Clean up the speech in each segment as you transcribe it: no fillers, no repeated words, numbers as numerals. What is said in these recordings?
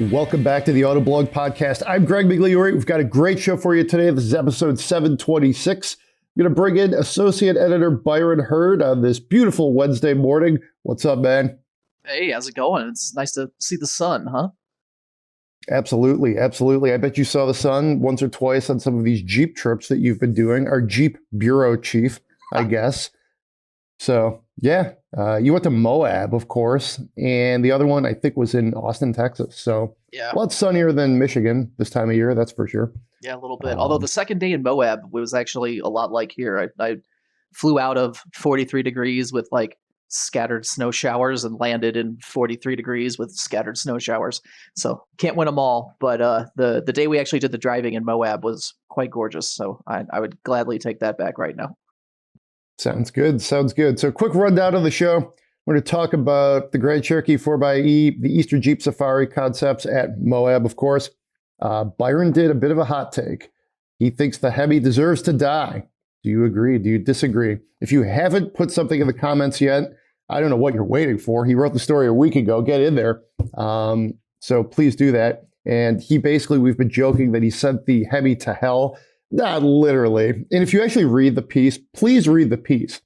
Welcome back to the Autoblog Podcast. I'm Greg Migliore. We've got a great show for you today. This is episode 726. I'm going to bring in Associate Editor Byron Hurd on this beautiful Wednesday morning. What's up, man? Hey, how's it going? It's nice to see the sun, huh? Absolutely, absolutely. I bet you saw the sun once or twice on some of these Jeep trips that you've been doing. Our Jeep bureau chief, I guess. So, yeah, you went to Moab, of course, and the other one I think was in Austin, Texas. So, yeah, a lot sunnier than Michigan this time of year, that's for sure. Yeah, a little bit. Although the second day in Moab was actually a lot like here. I flew out of 43 degrees with like scattered snow showers and landed in 43 degrees with scattered snow showers. So can't win them all. But the day we actually did the driving in Moab was quite gorgeous. So I would gladly take that back right now. Sounds good. Sounds good. So quick rundown of the show. We're going to talk about the Grand Cherokee 4xe, the Easter Jeep Safari concepts at Moab, of course. Byron did a bit of a hot take. He thinks the Hemi deserves to die. Do you agree? Do you disagree? If you haven't put something in the comments yet, I don't know what you're waiting for. He wrote the story a week ago. Get in there. So please do that. And we've been joking that he sent the Hemi to hell. Not literally. And if you actually read the piece, please read the piece.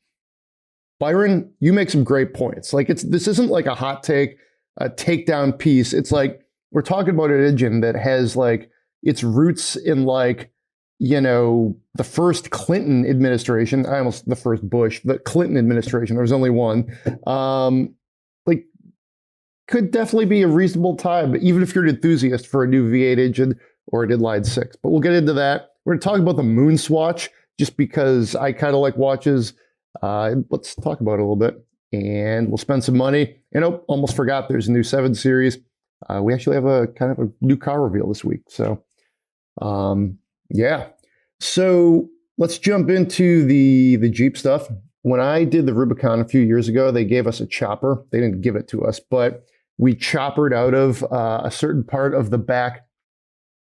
Byron, you make some great points. Like this isn't like a hot take, a takedown piece. It's like we're talking about an engine that has like its roots in like, you know, the first Clinton administration. The first Bush, the Clinton administration. There was only one. Like could definitely be a reasonable time, even if you're an enthusiast for a new V8 engine or an inline six. But we'll get into that. We're going to talk about the MoonSwatch just because I kind of like watches. Let's talk about it a little bit. And we'll spend some money. Almost forgot there's a new 7 Series. We actually have a kind of a new car reveal this week. So, yeah. So let's jump into the Jeep stuff. When I did the Rubicon a few years ago, they gave us a chopper. They didn't give it to us, but we choppered out of a certain part of the back,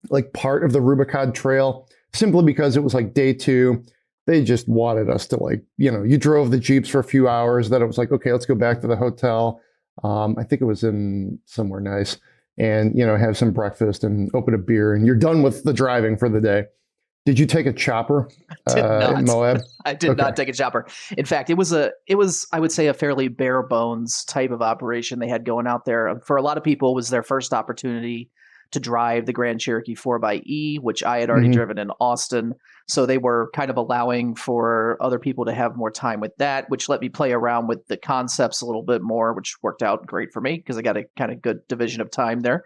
like part of the Rubicon trail, simply because it was like day 2. They just wanted us to you drove the Jeeps for a few hours. Then it was like, okay, let's go back to the hotel. I think it was in somewhere nice and, have some breakfast and open a beer and you're done with the driving for the day. Did you take a chopper in Moab? I did not take a chopper. In fact, it was, I would say, a fairly bare bones type of operation they had going out there. For a lot of people, it was their first opportunity to drive the Grand Cherokee 4xe, which I had already driven in Austin. So they were kind of allowing for other people to have more time with that, which let me play around with the concepts a little bit more, which worked out great for me because I got a kind of good division of time there.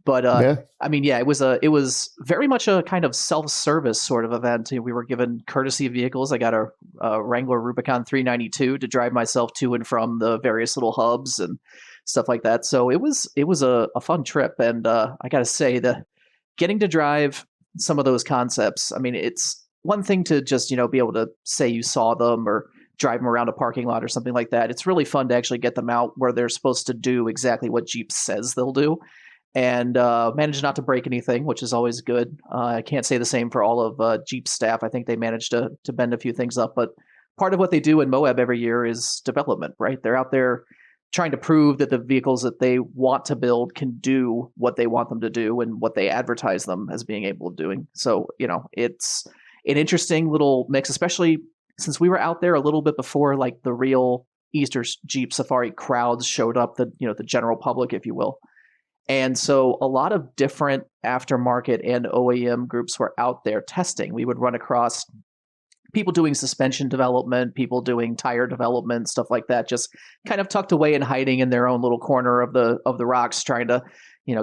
But it was very much a kind of self-service sort of event. We were given courtesy vehicles. I got a Wrangler Rubicon 392 to drive myself to and from the various little hubs and stuff like that. So it was a fun trip. And I got to say that getting to drive some of those concepts, I mean, it's one thing to just, be able to say you saw them or drive them around a parking lot or something like that. It's really fun to actually get them out where they're supposed to do exactly what Jeep says they'll do and manage not to break anything, which is always good. I can't say the same for all of Jeep staff. I think they managed to bend a few things up, but part of what they do in Moab every year is development, right? They're out there trying to prove that the vehicles that they want to build can do what they want them to do and what they advertise them as being able of doing. So, it's an interesting little mix, especially since we were out there a little bit before like the real Easter Jeep Safari crowds showed up, the general public, if you will. And so a lot of different aftermarket and OEM groups were out there testing. We would run across people doing suspension development, people doing tire development, stuff like that, just kind of tucked away and hiding in their own little corner of the rocks, trying to,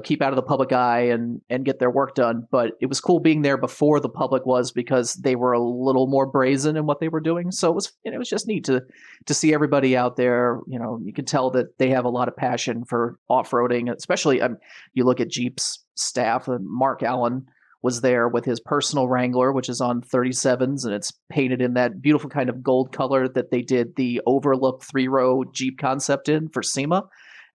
keep out of the public eye and get their work done. But it was cool being there before the public was because they were a little more brazen in what they were doing. So it was just neat to see everybody out there. You can tell that they have a lot of passion for off-roading, especially you look at Jeep's staff, and Mark Allen was there with his personal Wrangler, which is on 37s, and it's painted in that beautiful kind of gold color that they did the Overlook 3-row Jeep concept in for SEMA.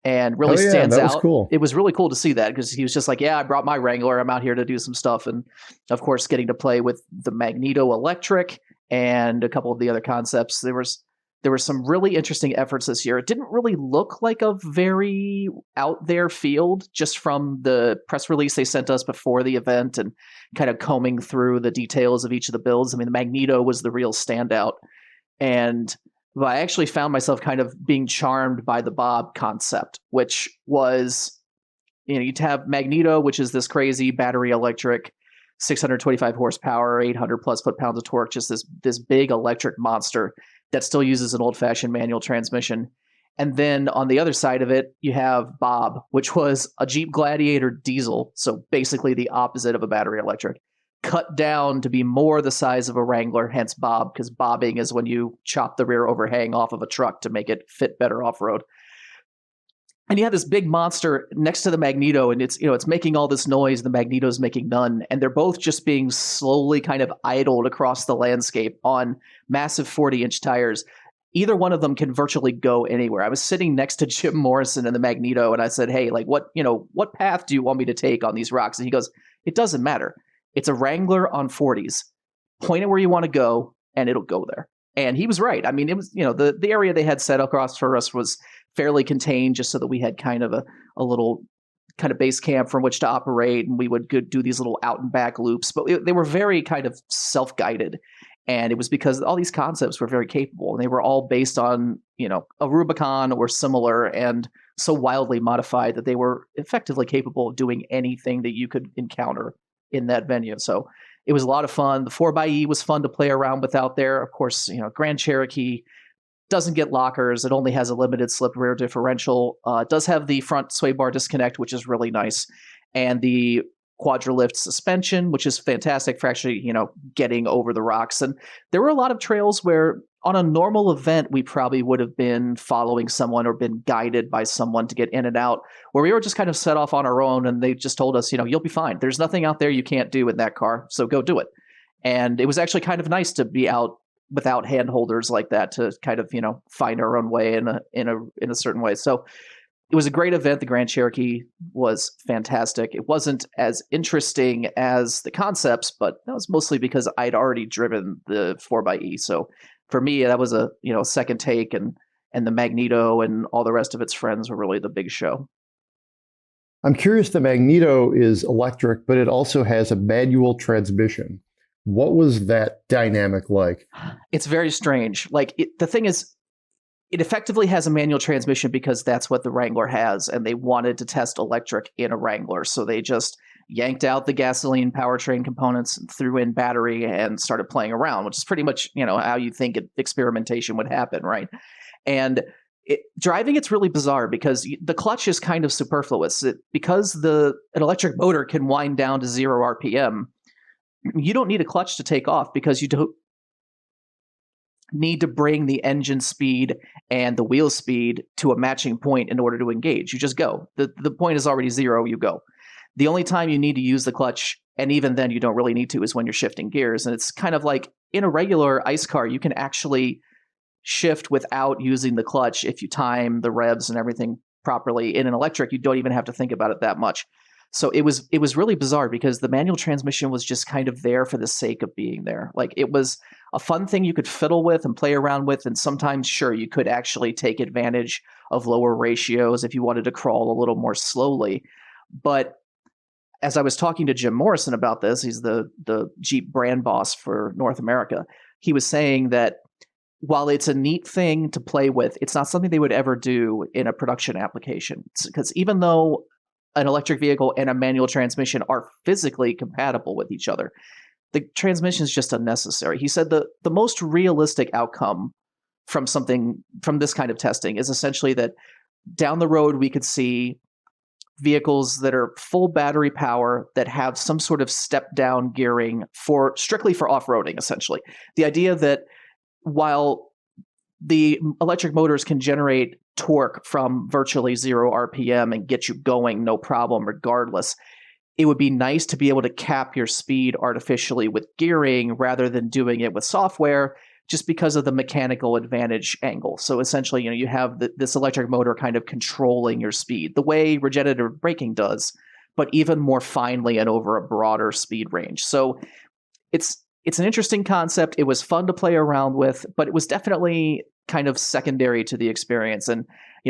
And really stands out. Was cool. It was really cool to see that because he was just like, yeah, I brought my Wrangler. I'm out here to do some stuff. And of course, getting to play with the Magneto electric and a couple of the other concepts. There was There were some really interesting efforts this year. It didn't really look like a very out there field just from the press release they sent us before the event and kind of combing through the details of each of the builds. I mean, the Magneto was the real standout. But I actually found myself kind of being charmed by the Bob concept, which was, you'd have Magneto, which is this crazy battery electric, 625 horsepower, 800 plus foot-pounds of torque, just this big electric monster that still uses an old-fashioned manual transmission. And then on the other side of it, you have Bob, which was a Jeep Gladiator diesel, so basically the opposite of a battery electric, cut down to be more the size of a Wrangler, hence Bob, because bobbing is when you chop the rear overhang off of a truck to make it fit better off-road. And you have this big monster next to the Magneto, and it's making all this noise. The Magneto's making none, and they're both just being slowly kind of idled across the landscape on massive 40-inch tires. Either one of them can virtually go anywhere. I was sitting next to Jim Morrison in the Magneto, and I said, "Hey, like what path do you want me to take on these rocks?" And he goes, "It doesn't matter. It's a Wrangler on 40s. Point it where you want to go, and it'll go there." And he was right. I mean, it was, the area they had set across for us was fairly contained, just so that we had kind of a little kind of base camp from which to operate, and we would do these little out and back loops. But they were very kind of self-guided, and it was because all these concepts were very capable, and they were all based on a Rubicon or similar, and so wildly modified that they were effectively capable of doing anything that you could encounter in that venue. So it was a lot of fun. The 4xe was fun to play around with out there. Of course, Grand Cherokee doesn't get lockers. It only has a limited slip rear differential. It does have the front sway bar disconnect, which is really nice, and the quadralift suspension, which is fantastic for actually, getting over the rocks. And there were a lot of trails where on a normal event, we probably would have been following someone or been guided by someone to get in and out, where we were just kind of set off on our own, and they just told us, you'll be fine. There's nothing out there you can't do in that car, so go do it. And it was actually kind of nice to be out without hand holders like that, to kind of, find our own way in a certain way. So it was a great event. The Grand Cherokee was fantastic. It wasn't as interesting as the concepts, but that was mostly because I'd already driven the 4xe. So for me, that was a second take, and the Magneto and all the rest of its friends were really the big show. I'm curious, the Magneto is electric, but it also has a manual transmission. What was that dynamic like? It's very strange. The thing is, it effectively has a manual transmission because that's what the Wrangler has, and they wanted to test electric in a Wrangler. So they just yanked out the gasoline powertrain components and threw in battery and started playing around, which is pretty much, how you think experimentation would happen, right? And driving it's really bizarre because the clutch is kind of superfluous. Because an electric motor can wind down to 0 RPM, you don't need a clutch to take off, because you don't need to bring the engine speed and the wheel speed to a matching point in order to engage. You just go. The point is already 0, you go. The only time you need to use the clutch, and even then you don't really need to, is when you're shifting gears. And it's kind of like in a regular ICE car, you can actually shift without using the clutch if you time the revs and everything properly. In an electric, you don't even have to think about it that much. So it was really bizarre because the manual transmission was just kind of there for the sake of being there. It was a fun thing you could fiddle with and play around with, and sometimes, sure, you could actually take advantage of lower ratios if you wanted to crawl a little more slowly. But as I was talking to Jim Morrison about this, he's the Jeep brand boss for North America, he was saying that while it's a neat thing to play with, it's not something they would ever do in a production application. Because even though an electric vehicle and a manual transmission are physically compatible with each other, the transmission is just unnecessary. He said the most realistic outcome from this kind of testing is essentially that down the road we could see vehicles that are full battery power that have some sort of step down gearing strictly for off-roading, essentially. The idea that while the electric motors can generate torque from virtually 0 RPM and get you going no problem regardless, it would be nice to be able to cap your speed artificially with gearing rather than doing it with software, just because of the mechanical advantage angle. So essentially, you have this electric motor kind of controlling your speed the way regenerative braking does, but even more finely and over a broader speed range. So it's an interesting concept. It was fun to play around with, but it was definitely kind of secondary to the experience. And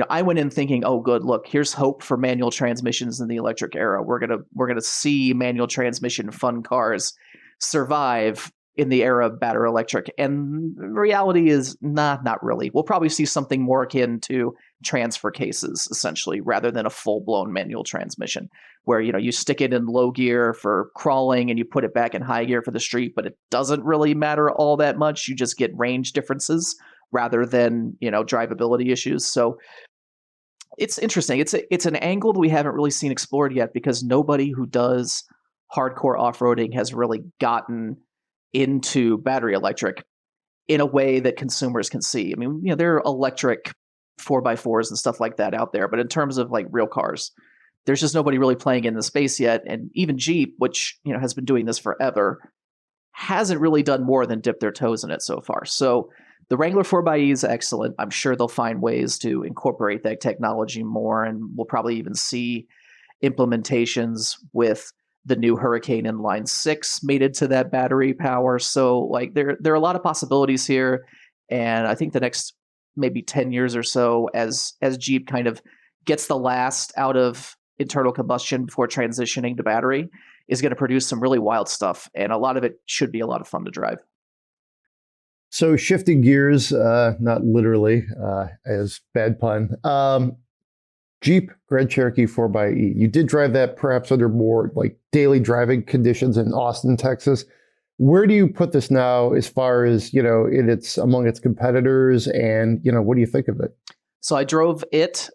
I went in thinking, oh, good, look, here's hope for manual transmissions in the electric era. We're gonna see manual transmission fun cars survive in the era of battery electric. And reality is not really. We'll probably see something more akin to transfer cases, essentially, rather than a full-blown manual transmission, where you stick it in low gear for crawling and you put it back in high gear for the street, but it doesn't really matter all that much. You just get range differences rather than drivability issues. So it's interesting. It's an angle that we haven't really seen explored yet, because nobody who does hardcore off-roading has really gotten into battery electric in a way that consumers can see. I mean, there are electric 4x4s and stuff like that out there, but in terms of like real cars, there's just nobody really playing in the space yet. And even Jeep, which has been doing this forever, hasn't really done more than dip their toes in it so far. So the Wrangler 4xe is excellent. I'm sure they'll find ways to incorporate that technology more, and we'll probably even see implementations with the new Hurricane Inline 6 mated to that battery power. So like there are a lot of possibilities here, and I think the next maybe 10 years or so, as Jeep kind of gets the last out of internal combustion before transitioning to battery, is going to produce some really wild stuff, and a lot of it should be a lot of fun to drive. So shifting gears, not literally, as bad pun, Jeep Grand Cherokee 4xe. You did drive that perhaps under more like daily driving conditions in Austin, Texas. Where do you put this now as far as, among its competitors, and, what do you think of it? So I drove it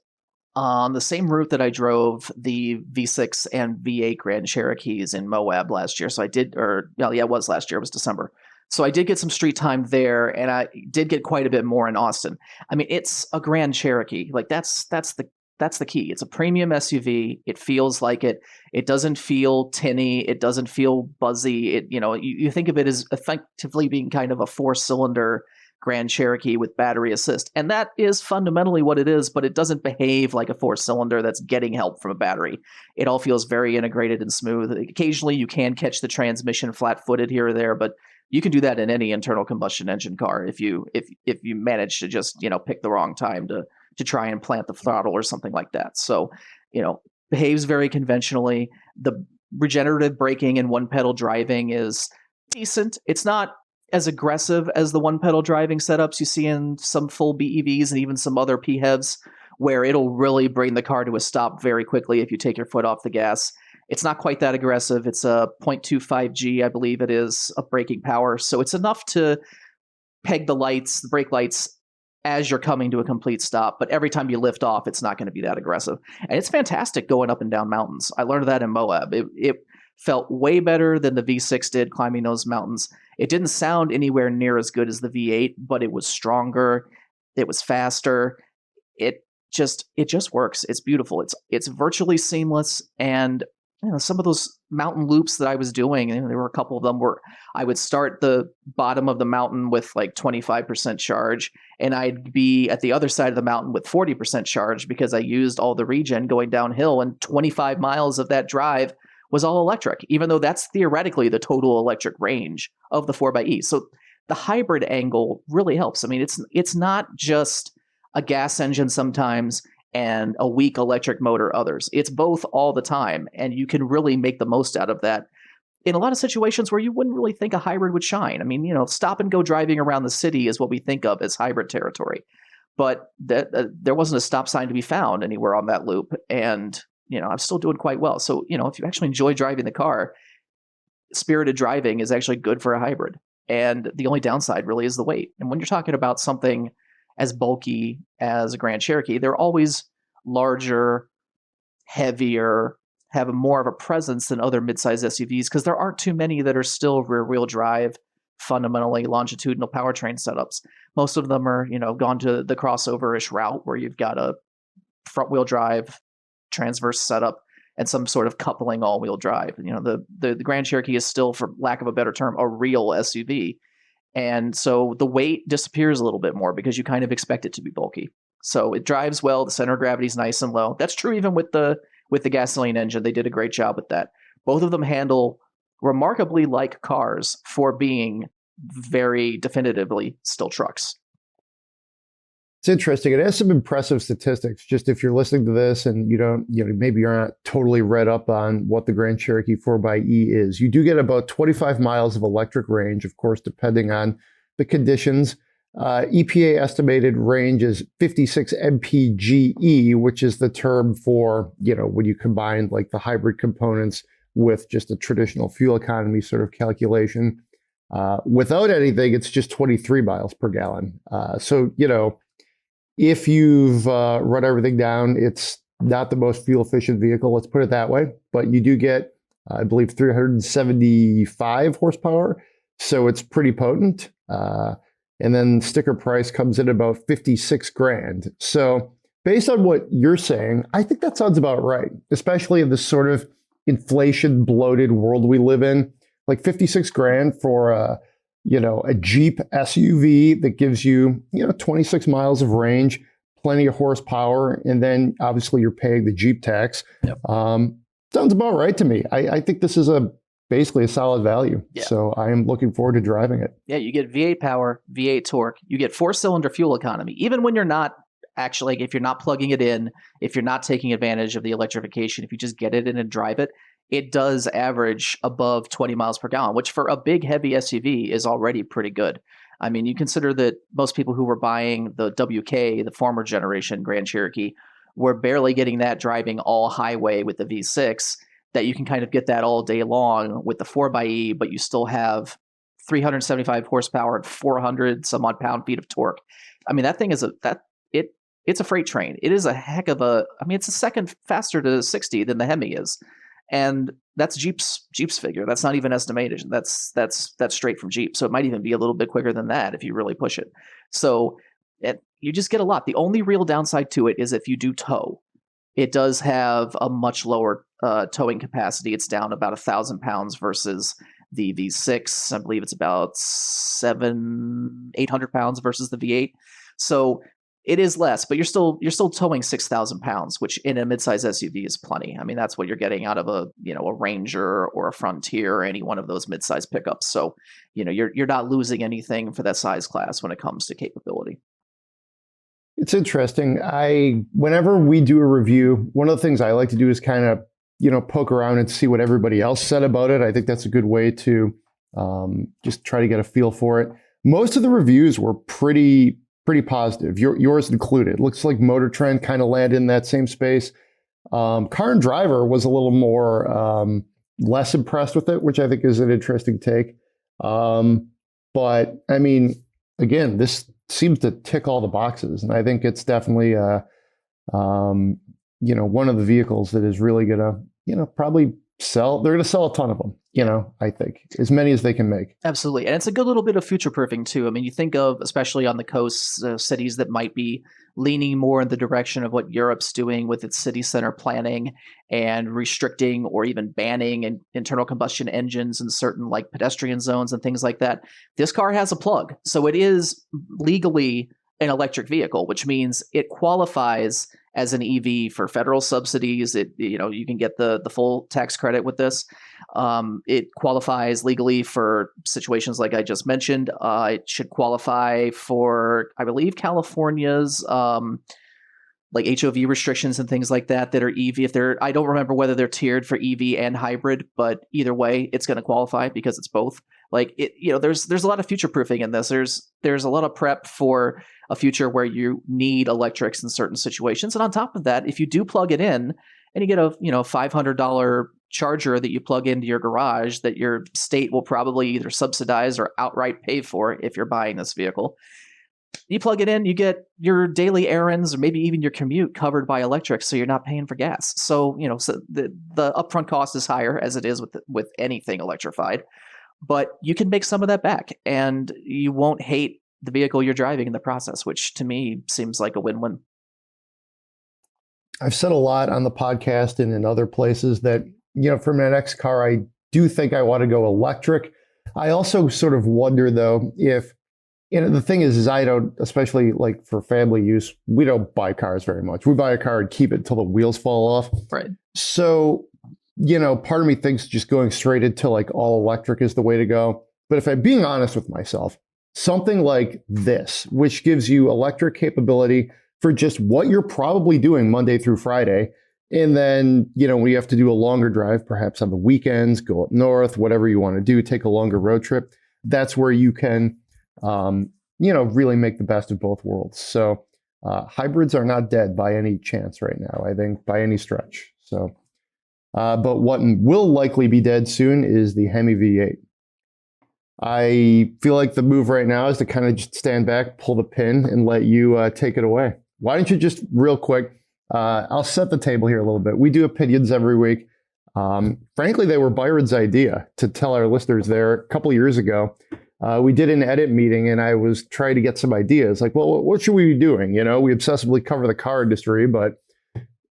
on the same route that I drove the V6 and V8 Grand Cherokees in Moab last year. So I did, it was last year. It was December. So I did get some street time there, and I did get quite a bit more in Austin. I mean, it's a Grand Cherokee. Like that's the key. It's a premium SUV. It feels like it. It doesn't feel tinny. It doesn't feel buzzy. You think of it as effectively being kind of a 4-cylinder Grand Cherokee with battery assist. And that is fundamentally what it is, but it doesn't behave like a 4-cylinder that's getting help from a battery. It all feels very integrated and smooth. Occasionally you can catch the transmission flat-footed here or there, but you can do that in any internal combustion engine car if you manage to just, pick the wrong time to try and plant the throttle or something like that. So, behaves very conventionally. The regenerative braking and one-pedal driving is decent. It's not as aggressive as the one-pedal driving setups you see in some full BEVs and even some other PHEVs, where it'll really bring the car to a stop very quickly if you take your foot off the gas. It's not quite that aggressive. It's a 0.25 G, I believe it is, of braking power. So it's enough to peg the brake lights, as you're coming to a complete stop. But every time you lift off, it's not going to be that aggressive. And it's fantastic going up and down mountains. I learned that in Moab. It felt way better than the V6 did climbing those mountains. It didn't sound anywhere near as good as the V8, but it was stronger. It was faster. It just works. It's beautiful. It's virtually seamless. And some of those mountain loops that I was doing, and there were a couple of them where I would start the bottom of the mountain with like 25% charge, and I'd be at the other side of the mountain with 40% charge because I used all the regen going downhill, and 25 miles of that drive was all electric, even though that's theoretically the total electric range of the 4xe. So the hybrid angle really helps. I mean, it's not just a gas engine sometimes and a weak electric motor others. It's both all the time, and you can really make the most out of that in a lot of situations where you wouldn't really think a hybrid would shine. I mean, stop and go driving around the city is what we think of as hybrid territory, but there wasn't a stop sign to be found anywhere on that loop, and I'm still doing quite well. So if you actually enjoy driving the car, spirited driving is actually good for a hybrid, and the only downside really is the weight. And when you're talking about something as bulky as a Grand Cherokee, they're always larger, heavier, have more of a presence than other midsize SUVs, because there aren't too many that are still rear-wheel drive, fundamentally longitudinal powertrain setups. Most of them are, gone to the crossover-ish route where you've got a front-wheel drive, transverse setup, and some sort of coupling all-wheel drive. The Grand Cherokee is still, for lack of a better term, a real SUV. And so the weight disappears a little bit more because you kind of expect it to be bulky. So it drives well. The center of gravity is nice and low. That's true even with the gasoline engine. They did a great job with that. Both of them handle remarkably like cars for being very definitively still trucks. It's interesting. It has some impressive statistics. Just if you're listening to this and you don't, maybe you're not totally read up on what the Grand Cherokee 4xe is. You do get about 25 miles of electric range, of course, depending on the conditions. EPA estimated range is 56 mpge, which is the term for, when you combine like the hybrid components with just a traditional fuel economy sort of calculation. Without anything, it's just 23 miles per gallon. So, if you've run everything down, it's not the most fuel efficient vehicle, let's put it that way, but you do get, I believe, 375 horsepower. So it's pretty potent. And then sticker price comes in about 56 grand. So based on what you're saying, I think that sounds about right, especially in this sort of inflation bloated world we live in. Like 56 grand for a Jeep SUV that gives you, 26 miles of range, plenty of horsepower, and then obviously you're paying the Jeep tax. Yep. Sounds about right to me. I think this is basically a solid value. Yeah. So I am looking forward to driving it. Yeah, you get V8 power, V8 torque, you get 4-cylinder fuel economy. Even when you're not actually, if you're not plugging it in, if you're not taking advantage of the electrification, if you just get it in and drive it, it does average above 20 miles per gallon, which for a big, heavy SUV is already pretty good. I mean, you consider that most people who were buying the WK, the former generation Grand Cherokee, were barely getting that driving all highway with the V6, that you can kind of get that all day long with the 4xe, but you still have 375 horsepower and 400 some odd pound-feet of torque. I mean, that thing is it's a freight train. It is a heck of it's a second faster to 60 than the Hemi is. And that's Jeep's figure. That's not even estimation. That's straight from Jeep. So it might even be a little bit quicker than that if you really push it. So you just get a lot. The only real downside to it is if you do tow. It does have a much lower towing capacity. It's down about 1,000 pounds versus the V6. I believe it's about 800 pounds versus the V8. So it is less, but you're still towing 6,000 pounds, which in a midsize SUV is plenty. I mean, that's what you're getting out of a Ranger or a Frontier or any one of those midsize pickups. So, you're not losing anything for that size class when it comes to capability. It's interesting. Whenever we do a review, one of the things I like to do is kind of, poke around and see what everybody else said about it. I think that's a good way to just try to get a feel for it. Most of the reviews were pretty positive, yours included. Looks like Motor Trend kind of landed in that same space. Car and Driver was a little more less impressed with it, which I think is an interesting take. But I mean, again, this seems to tick all the boxes, and I think it's definitely one of the vehicles that is really gonna probably sell. They're gonna sell a ton of them. I think as many as they can make. Absolutely. And it's a good little bit of future proofing too. I mean, you think of, especially on the coast, cities that might be leaning more in the direction of what Europe's doing with its city center planning and restricting or even banning internal combustion engines in certain like pedestrian zones and things like that. This car has a plug. So it is legally an electric vehicle, which means it qualifies as an EV for federal subsidies. You can get the full tax credit with this. It qualifies legally for situations like I just mentioned. It should qualify for, I believe, California's like HOV restrictions and things like that are EV. I don't remember whether they're tiered for EV and hybrid, but either way, it's going to qualify because it's both. Like there's a lot of future proofing in this. There's a lot of prep for a future where you need electrics in certain situations. And on top of that, if you do plug it in and you get a $500 charger that you plug into your garage that your state will probably either subsidize or outright pay for if you're buying this vehicle. You plug it in, you get your daily errands or maybe even your commute covered by electric, so you're not paying for gas. So, so the upfront cost is higher as it is with anything electrified, but you can make some of that back and you won't hate the vehicle you're driving in the process, which to me seems like a win-win. I've said a lot on the podcast and in other places that, for my next car, I do think I want to go electric. I also sort of wonder, though, if, the thing is I don't, especially like for family use, we don't buy cars very much. We buy a car and keep it until the wheels fall off. Right. So, part of me thinks just going straight into like all electric is the way to go. But if I'm being honest with myself, something like this, which gives you electric capability for just what you're probably doing Monday through Friday. And then, when you have to do a longer drive, perhaps on the weekends, go up north, whatever you want to do, take a longer road trip, that's where you can, really make the best of both worlds. So hybrids are not dead by any chance right now, I think, by any stretch. So, but what will likely be dead soon is the Hemi V8. I feel like the move right now is to kind of just stand back, pull the pin, and let you take it away. Why don't you just real quick, I'll set the table here a little bit. We do opinions every week. Frankly, they were Byron's idea to tell our listeners there a couple of years ago. We did an edit meeting and I was trying to get some ideas like, well, what should we be doing? We obsessively cover the car industry, but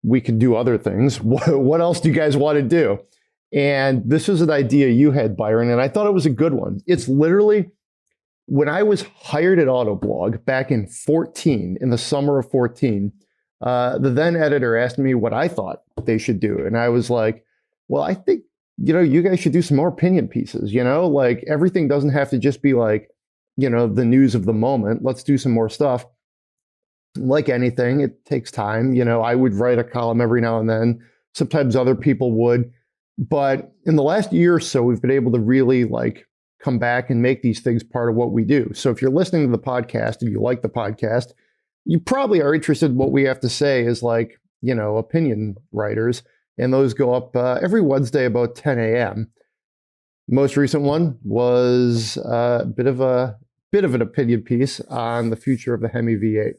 we could do other things. What else do you guys want to do? And this was an idea you had, Byron, and I thought it was a good one. It's literally when I was hired at Autoblog back in the summer of 14, the then editor asked me what I thought they should do. And I was like, well, I think, you guys should do some more opinion pieces, like everything doesn't have to just be like, the news of the moment. Let's do some more stuff. Like anything, it takes time. I would write a column every now and then. Sometimes other people would. But in the last year or so, we've been able to really come back and make these things part of what we do. So if you're listening to the podcast, if you like the podcast, you probably are interested in what we have to say as opinion writers. And those go up every Wednesday about 10 a.m. Most recent one was a bit of an opinion piece on the future of the Hemi V8.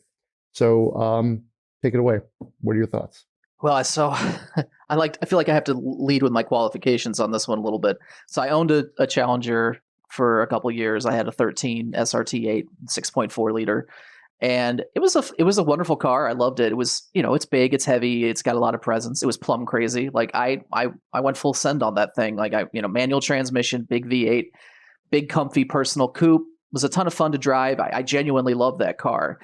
So take it away. What are your thoughts? Well, so I feel like I have to lead with my qualifications on this one a little bit. So I owned a Challenger for a couple of years. I had a 13 SRT8 6.4 liter, and it was a wonderful car. I loved it. It was, it's big, it's heavy, it's got a lot of presence. It was plumb crazy. Like I went full send on that thing. Like manual transmission, big V8, big comfy personal coupe. It was a ton of fun to drive. I genuinely loved that car.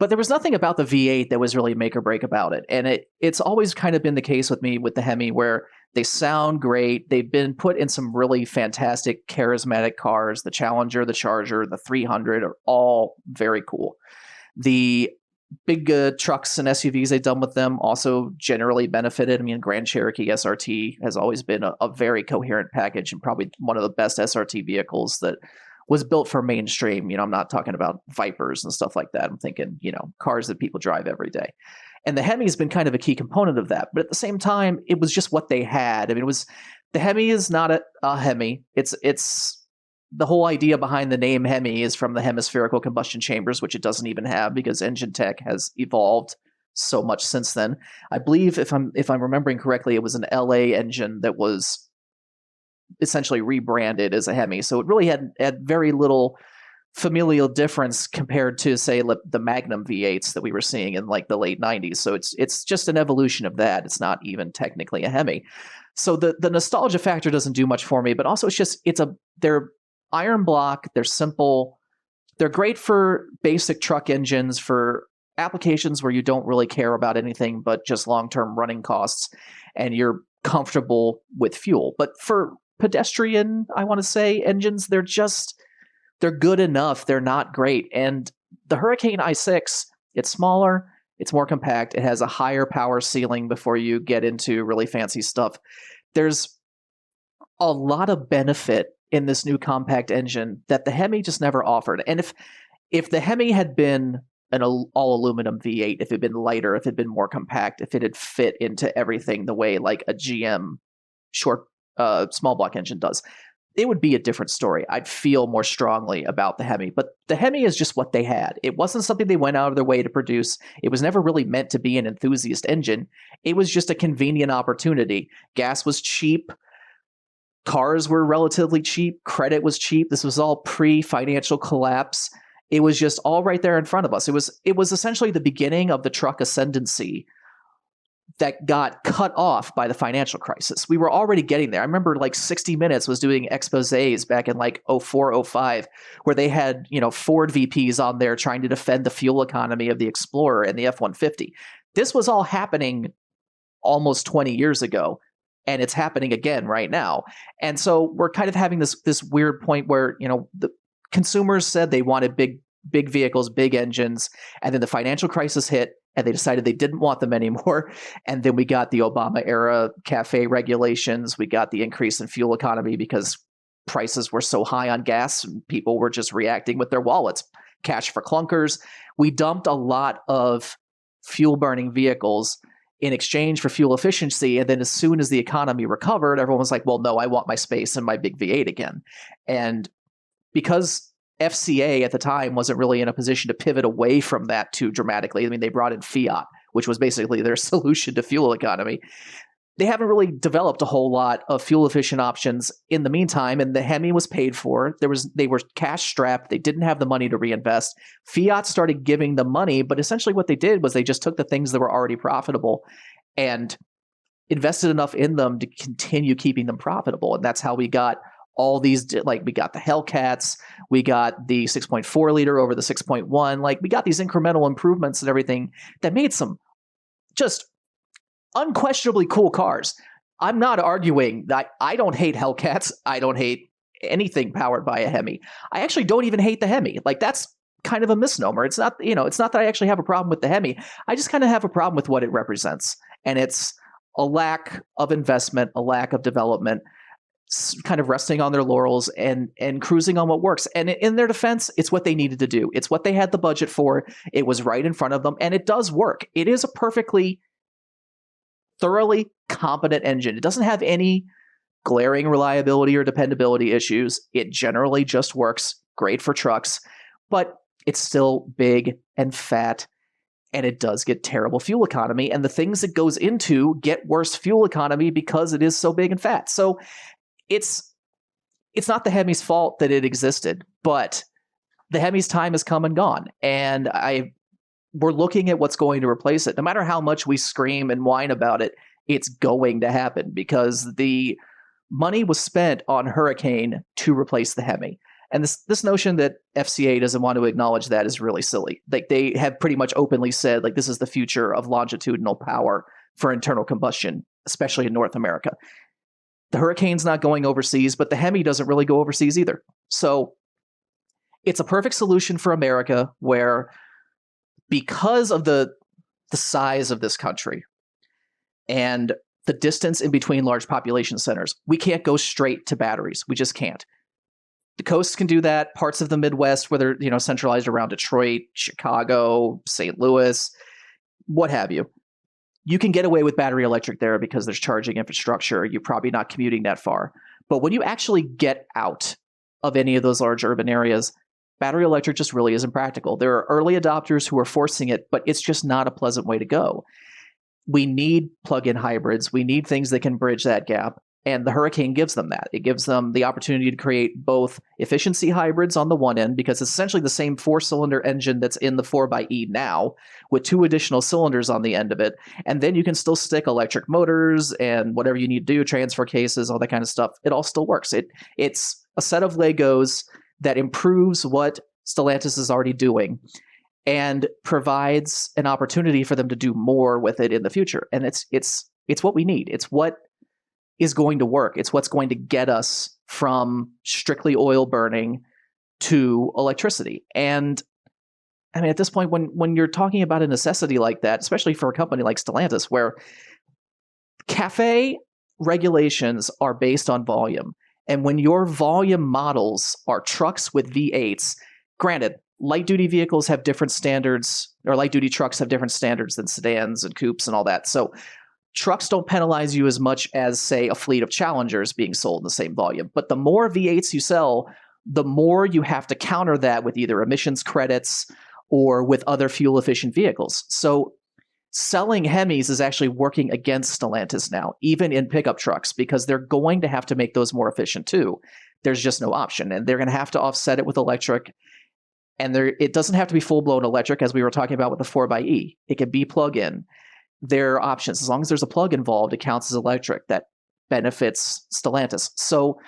But there was nothing about the V8 that was really make or break about it. And it's always kind of been the case with me with the Hemi, where they sound great. They've been put in some really fantastic, charismatic cars. The Challenger, the Charger, the 300 are all very cool. The big trucks and SUVs they've done with them also generally benefited. I mean, Grand Cherokee SRT has always been a very coherent package and probably one of the best SRT vehicles that was built for mainstream. I'm not talking about Vipers and stuff like that. I'm thinking, cars that people drive every day. And the Hemi has been kind of a key component of that. But at the same time, it was just what they had. I mean, the Hemi is not a Hemi. It's the whole idea behind the name Hemi is from the hemispherical combustion chambers, which it doesn't even have because engine tech has evolved so much since then. I believe if I'm remembering correctly, it was an LA engine that was essentially rebranded as a Hemi. So it really had very little familial difference compared to, say, the Magnum V8s that we were seeing in the late 90s. So it's just an evolution of that. It's not even technically a Hemi. So the nostalgia factor doesn't do much for me, but also they're iron block, they're simple, they're great for basic truck engines, for applications where you don't really care about anything but just long-term running costs and you're comfortable with fuel. But for pedestrian, I want to say, engines, they're good enough. They're not great. And the Hurricane i6, it's smaller, it's more compact, it has a higher power ceiling before you get into really fancy stuff. There's a lot of benefit in this new compact engine that the Hemi just never offered. And if the Hemi had been an all aluminum V8, if it had been lighter, if it had been more compact, if it had fit into everything the way like a GM small block engine does, it would be a different story. I'd feel more strongly about the Hemi. But the Hemi is just what they had. It wasn't something they went out of their way to produce. It was never really meant to be an enthusiast engine. It was just a convenient opportunity. Gas was cheap. Cars were relatively cheap. Credit was cheap. This was all pre-financial collapse. It was just all right there in front of us. It was essentially the beginning of the truck ascendancy that got cut off by the financial crisis. We were already getting there. I remember 60 Minutes was doing exposés back in 04, 05, where they had, Ford VPs on there trying to defend the fuel economy of the Explorer and the F-150. This was all happening almost 20 years ago, and it's happening again right now. And so we're kind of having this weird point where, the consumers said they wanted big vehicles, big engines, and then the financial crisis hit, and they decided they didn't want them anymore. And then we got the Obama era CAFE regulations. We got the increase in fuel economy because prices were so high on gas, and people were just reacting with their wallets. Cash for clunkers. We dumped a lot of fuel-burning vehicles in exchange for fuel efficiency. And then as soon as the economy recovered, everyone was like, well, no, I want my space and my big V8 again. And because FCA at the time wasn't really in a position to pivot away from that too dramatically. I mean, they brought in Fiat, which was basically their solution to fuel economy. They haven't really developed a whole lot of fuel efficient options in the meantime, and the Hemi was paid for. They were cash strapped. They didn't have the money to reinvest. Fiat started giving them money, but essentially what they did was they just took the things that were already profitable and invested enough in them to continue keeping them profitable. And that's how we got all these, like we got the Hellcats, we got the 6.4 liter over the 6.1, like we got these incremental improvements and everything that made some just unquestionably cool cars. I'm not arguing that I don't hate Hellcats. I don't hate anything powered by a Hemi. I actually don't even hate the Hemi. Like that's kind of a misnomer. It's not, it's not that I actually have a problem with the Hemi. I just kind of have a problem with what it represents. And it's a lack of investment, a lack of development, kind of resting on their laurels and cruising on what works. And in their defense, it's what they needed to do. It's what they had the budget for. It was right in front of them, and it does work. It is a perfectly, thoroughly competent engine. It doesn't have any glaring reliability or dependability issues. It generally just works great for trucks, but it's still big and fat, and it does get terrible fuel economy. And the things it goes into get worse fuel economy because it is so big and fat. So it's not the Hemi's fault that it existed, but the Hemi's time has come and gone. And we're looking at what's going to replace it. No matter how much we scream and whine about it, it's going to happen because the money was spent on Hurricane to replace the Hemi. And this notion that FCA doesn't want to acknowledge that is really silly. Like they have pretty much openly said, like, this is the future of longitudinal power for internal combustion, especially in North America. The Hurricane's not going overseas, but the Hemi doesn't really go overseas either. So it's a perfect solution for America where, because of the size of this country and the distance in between large population centers, we can't go straight to batteries. We just can't. The coast can do that. Parts of the Midwest, where they're centralized around Detroit, Chicago, St. Louis, what have you. You can get away with battery electric there because there's charging infrastructure. You're probably not commuting that far. But when you actually get out of any of those large urban areas, battery electric just really isn't practical. There are early adopters who are forcing it, but it's just not a pleasant way to go. We need plug-in hybrids. We need things that can bridge that gap. And the Hurricane gives them that. It gives them the opportunity to create both efficiency hybrids on the one end, because it's essentially the same 4-cylinder engine that's in the 4xe now, with 2 additional cylinders on the end of it. And then you can still stick electric motors and whatever you need to do, transfer cases, all that kind of stuff. It all still works. It's a set of Legos that improves what Stellantis is already doing and provides an opportunity for them to do more with it in the future. And it's what we need. It's what is going to work. It's what's going to get us from strictly oil burning to electricity. And I mean, at this point, when you're talking about a necessity like that, especially for a company like Stellantis, where CAFE regulations are based on volume, and when your volume models are trucks with V8s, granted, light-duty vehicles have different standards, or light-duty trucks have different standards than sedans and coupes and all that. So trucks don't penalize you as much as, say, a fleet of Challengers being sold in the same volume. But the more V8s you sell, the more you have to counter that with either emissions credits or with other fuel-efficient vehicles. So selling Hemis is actually working against Stellantis now, even in pickup trucks, because they're going to have to make those more efficient too. There's just no option. And they're going to have to offset it with electric. And it doesn't have to be full-blown electric, as we were talking about with the 4xe. It can be plug-in. There are options. As long as there's a plug involved, it counts as electric. That benefits Stellantis. So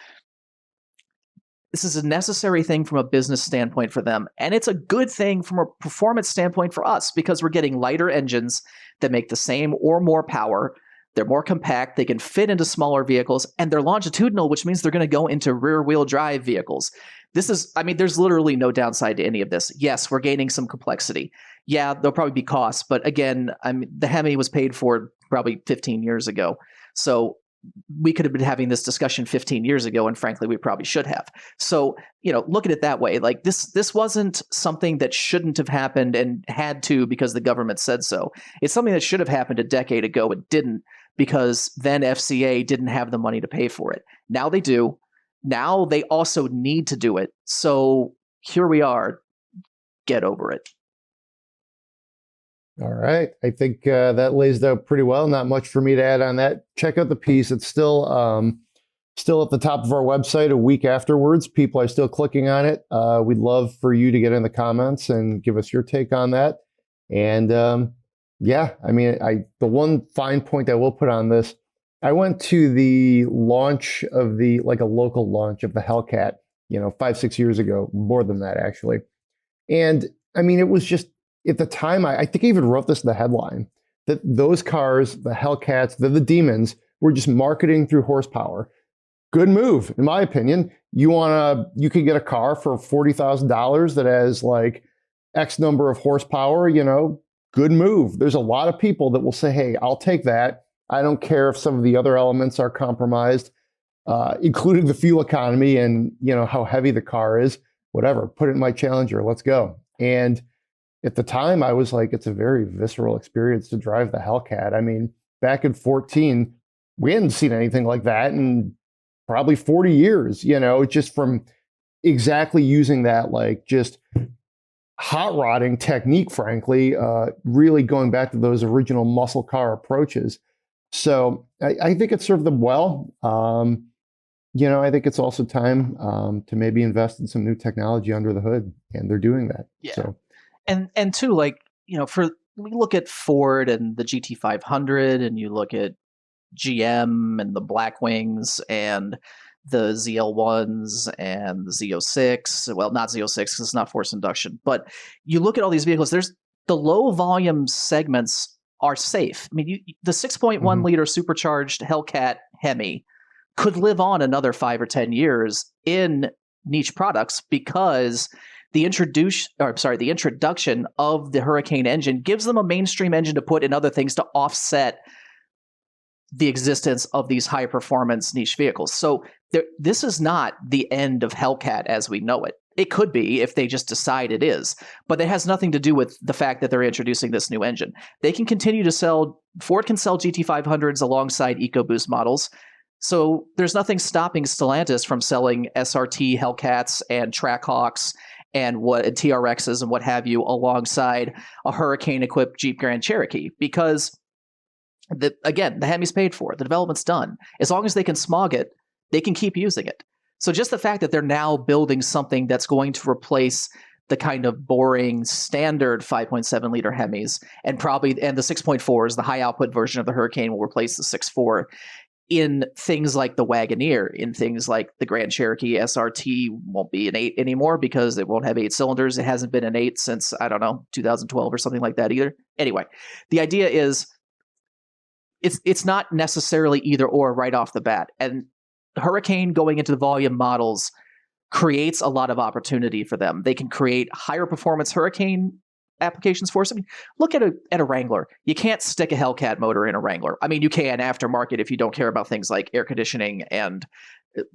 this is a necessary thing from a business standpoint for them. And it's a good thing from a performance standpoint for us, because we're getting lighter engines that make the same or more power. They're more compact. They can fit into smaller vehicles, and they're longitudinal, which means they're going to go into rear-wheel drive vehicles. There's literally no downside to any of this. Yes, we're gaining some complexity. Yeah, there'll probably be costs, but again, the Hemi was paid for probably 15 years ago. So we could have been having this discussion 15 years ago, and frankly, we probably should have. So, look at it that way. Like this wasn't something that shouldn't have happened and had to because the government said so. It's something that should have happened a decade ago. It didn't, because then FCA didn't have the money to pay for it. Now they do. Now they also need to do it. So here we are. Get over it. All right. I think that lays it out pretty well. Not much for me to add on that. Check out the piece. It's still at the top of our website a week afterwards. People are still clicking on it. We'd love for you to get in the comments and give us your take on that. And the one fine point I will put on this, I went to the launch of a local launch of the Hellcat, 5-6 years ago, more than that actually. And it was just, at the time, I think I even wrote this in the headline, that those cars, the Hellcats, the Demons, were just marketing through horsepower. Good move, in my opinion. You could get a car for $40,000 that has like X number of horsepower, good move. There's a lot of people that will say, hey, I'll take that. I don't care if some of the other elements are compromised, including the fuel economy and, how heavy the car is, whatever, put it in my Challenger, let's go. And at the time, I was like, it's a very visceral experience to drive the Hellcat. Back in 2014, we hadn't seen anything like that in probably 40 years, just from exactly using that, like just hot rodding technique, frankly, really going back to those original muscle car approaches. So I think it served them well. I think it's also time to maybe invest in some new technology under the hood, and they're doing that. Yeah. So. And too, we look at Ford and the GT500, and you look at GM and the Blackwings and the ZL1s and the Z06. Well, not Z06 because it's not forced induction. But you look at all these vehicles, there's the low volume segments are safe. The 6.1 liter supercharged Hellcat Hemi could live on another 5 or 10 years in niche products because the introduction of the Hurricane engine gives them a mainstream engine to put in other things to offset the existence of these high performance niche vehicles. So this is not the end of Hellcat as we know it. It could be if they just decide it is, but it has nothing to do with the fact that they're introducing this new engine. They can continue to Ford can sell GT500s alongside EcoBoost models. So there's nothing stopping Stellantis from selling SRT Hellcats and Trackhawks and TRXs and what have you alongside a Hurricane-equipped Jeep Grand Cherokee, because the Hemi's paid for. The development's done. As long as they can smog it, they can keep using it. So just the fact that they're now building something that's going to replace the kind of boring standard 5.7 liter Hemis and the 6.4s, the high output version of the Hurricane will replace the 6.4 in things like the Wagoneer, in things like the Grand Cherokee SRT won't be an 8 anymore because it won't have 8 cylinders. It hasn't been an 8 since, 2012 or something like that either. Anyway, the idea is it's not necessarily either or right off the bat. And Hurricane going into the volume models creates a lot of opportunity for them. They can create higher performance Hurricane applications for us. Look at a Wrangler. You can't stick a Hellcat motor in a Wrangler. You can aftermarket if you don't care about things like air conditioning and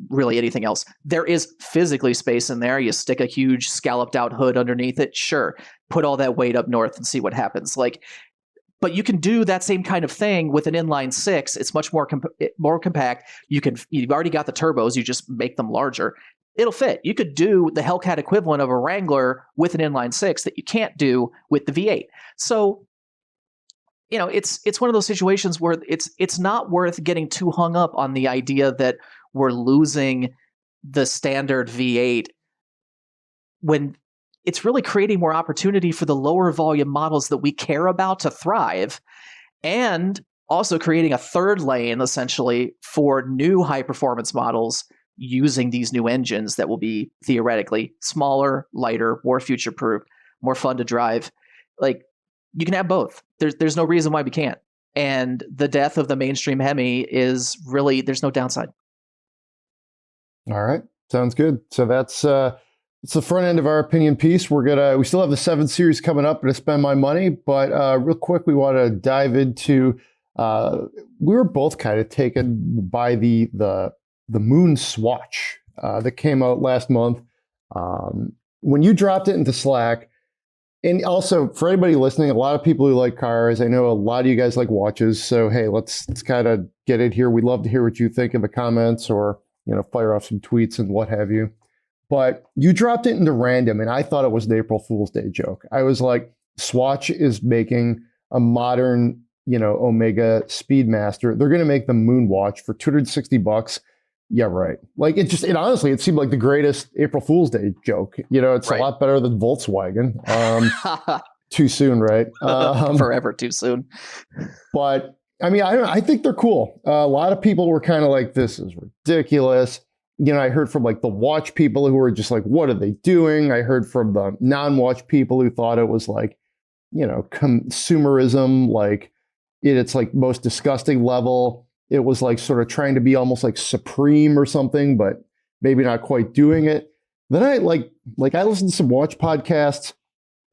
really anything else. There is physically space in there. You stick a huge scalloped out hood underneath it. Sure. Put all that weight up north and see what happens. But you can do that same kind of thing with an inline 6. It's much more compact. You've already got the turbos. You just make them larger. It'll fit. You could do the Hellcat equivalent of a Wrangler with an inline 6 that you can't do with the V8. So, it's one of those situations where it's not worth getting too hung up on the idea that we're losing the standard V8 when it's really creating more opportunity for the lower volume models that we care about to thrive, and also creating a third lane essentially for new high performance models using these new engines that will be theoretically smaller, lighter, more future-proof, more fun to drive. You can have both. There's no reason why we can't. And the death of the mainstream Hemi is really, there's no downside. All right. Sounds good. So that's it's the front end of our opinion piece. We still have the 7 Series coming up to spend my money, but real quick, we want to dive into, we were both kind of taken by the MoonSwatch that came out last month. When you dropped it into Slack, and also for anybody listening, a lot of people who like cars, I know a lot of you guys like watches. So, hey, let's kind of get it here. We'd love to hear what you think in the comments, or, fire off some tweets and what have you. But you dropped it into random, and I thought it was an April Fool's Day joke. I was like, Swatch is making a modern, Omega Speedmaster. They're going to make the Moonwatch for $260. Yeah, right. Like, it honestly, it seemed like the greatest April Fool's Day joke. It's right. A lot better than Volkswagen. Too soon, right? Forever too soon. But I mean, I think they're cool. A lot of people were kind of like, this is ridiculous. I heard from like the watch people who were just like, what are they doing? I heard from the non-watch people who thought it was like, consumerism, like it's like most disgusting level. It was like sort of trying to be almost like supreme or something, but maybe not quite doing it. Then I I listened to some watch podcasts.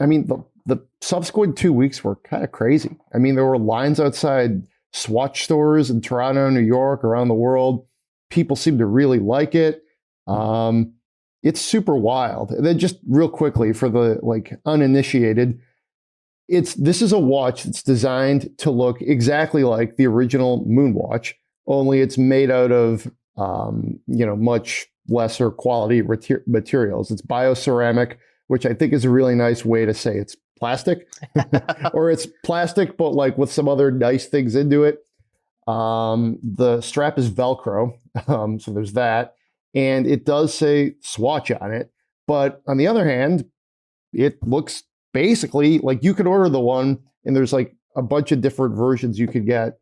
I mean, the subsequent 2 weeks were kind of crazy. I mean, there were lines outside Swatch stores in Toronto, New York, around the world. People seem to really like it. It's super wild. And then just real quickly for the uninitiated, this is a watch that's designed to look exactly like the original Moonwatch, only it's made out of much lesser quality materials. It's bioceramic, which I think is a really nice way to say it's plastic, or it's plastic, but with some other nice things into it. The strap is Velcro, so there's that, and it does say Swatch on it. But on the other hand, it looks basically like you could order the one, and there's like a bunch of different versions you could get.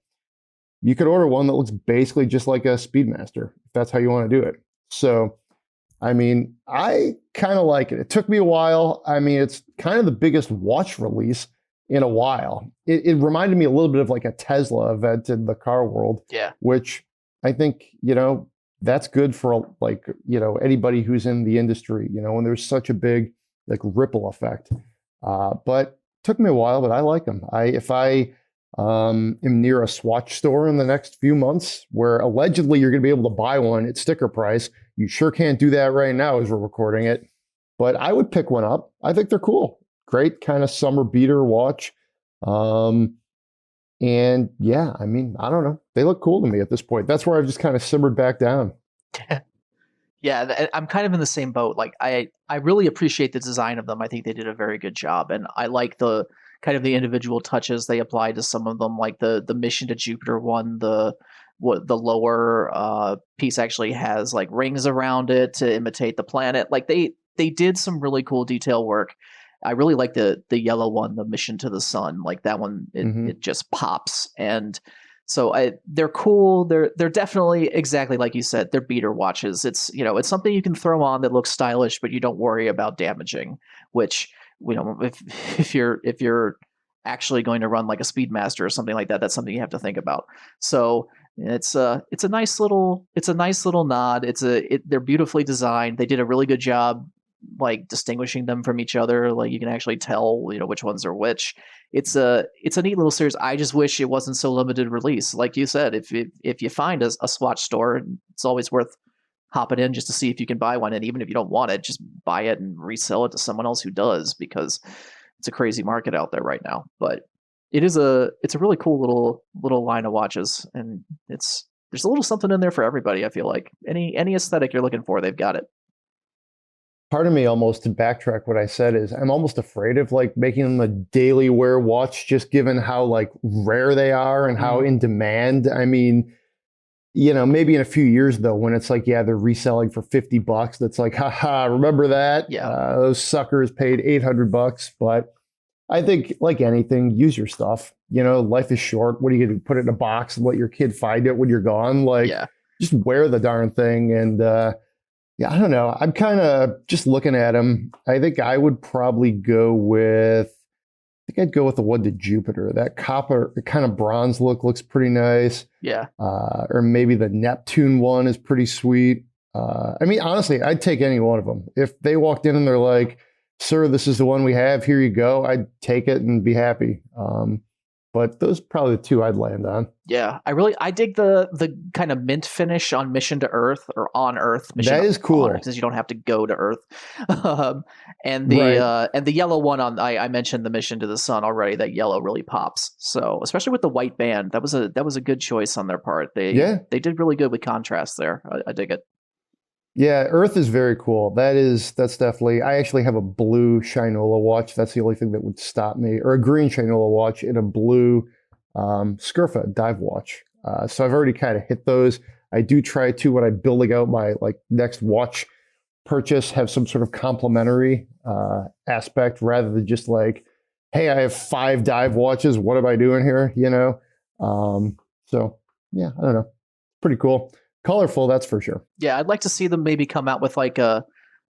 You could order one that looks basically just like a Speedmaster, if that's how you want to do it. So, I mean, I kind of like it. It took me a while. I mean, it's kind of the biggest watch release in a while. It reminded me a little bit of like a Tesla event in the car world. Yeah. Which I think, that's good for anybody who's in the industry, when there's such a big ripple effect. But it took me a while, but I like them. If I am near a Swatch store in the next few months where allegedly you're going to be able to buy one at sticker price, you sure can't do that right now as we're recording it. But I would pick one up. I think they're cool. Great kind of summer beater watch. And yeah, I mean, I don't know. They look cool to me at this point. That's where I've just kind of simmered back down. Yeah, I'm kind of in the same boat. Like I really appreciate the design of them. I think they did a very good job, and I like the kind of the individual touches they applied to some of them, like the Mission to Jupiter one. The lower piece actually has like rings around it to imitate the planet. Like they did some really cool detail work. I really like the yellow one, the Mission to the Sun. Like that one, it just pops. And so they're cool. They're definitely exactly like you said. They're beater watches. It's it's something you can throw on that looks stylish, but you don't worry about damaging. Which if you're actually going to run like a Speedmaster or something like that, that's something you have to think about. So it's a nice little nod. They're beautifully designed. They did a really good job like distinguishing them from each other. Like you can actually tell which ones are which. It's a neat little series. I just wish it wasn't so limited release. Like you said, if you find a Swatch store, it's always worth hopping in just to see if you can buy one. And even if you don't want it, just buy it and resell it to someone else who does, because it's a crazy market out there right now. But it's a really cool little line of watches, and there's a little something in there for everybody. I feel like any aesthetic you're looking for, they've got it. Part of me, almost to backtrack what I said, is I'm almost afraid of making them a daily wear watch, just given how rare they are and how in demand. I mean, maybe in a few years though, when it's they're reselling for $50, that's like, haha, remember that? Yeah. Those suckers paid $800. But I think, like anything, use your stuff. Life is short. What are you going to put it in a box and let your kid find it when you're gone? Just wear the darn thing. And yeah, I don't know. I'm kind of just looking at them. I think I would probably go with think I'd go with the one to Jupiter. That copper kind of bronze look looks pretty nice. Yeah. Or maybe the Neptune one is pretty sweet. I mean, honestly, I'd take any one of them. If they walked in and they're like, "Sir, this is the one we have. Here you go," I'd take it and be happy. But those are probably the two I'd land on. Yeah, I dig the kind of mint finish on Mission to Earth or on Earth. That is cool because you don't have to go to Earth. And the yellow one I mentioned the Mission to the Sun already. That yellow really pops. So especially with the white band, that was a good choice on their part. They did really good with contrast there. I dig it. Yeah, Earth is very cool. That's definitely. I actually have a blue Shinola watch. That's the only thing that would stop me, or a green Shinola watch and a blue Skirfa dive watch. So I've already kind of hit those. I do try to, when I'm building out my next watch purchase, have some sort of complementary aspect rather than just like, hey, I have 5 dive watches. What am I doing here? So yeah, I don't know. Pretty cool. Colorful, that's for sure. Yeah, I'd like to see them maybe come out with like a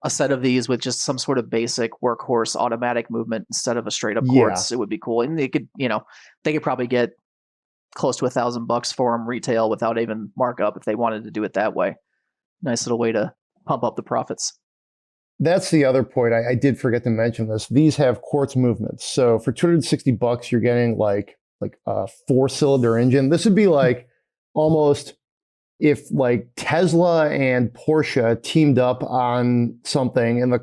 set of these with just some sort of basic workhorse automatic movement instead of a straight up quartz. It would be cool, and they could probably get close to $1,000 for them retail without even markup if they wanted to do it that way. Nice little way to pump up the profits. That's the other point. I did forget to mention this. These have quartz movements, so for $260, you're getting like a 4-cylinder engine. This would be like almost if like Tesla and Porsche teamed up on something and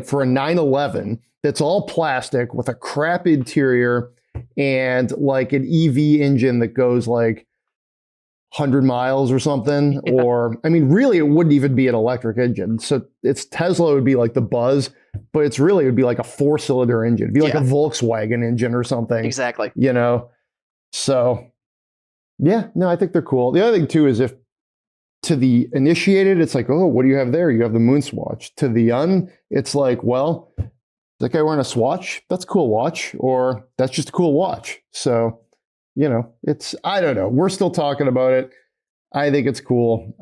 for a 911 that's all plastic with a crap interior and like an EV engine that goes like 100 miles or something. Yeah. Or, I mean, really, it wouldn't even be an electric engine. So Tesla would be like the Buzz, but it would be like a 4-cylinder engine. It'd be like a Volkswagen engine or something. Exactly. So yeah, no, I think they're cool. The other thing too is if to the initiated, it's like, oh, what do you have there? You have the MoonSwatch. To the it's like, well, is that guy wearing a Swatch? That's a cool watch. Or that's just a cool watch. So, I don't know. We're still talking about it. I think it's cool.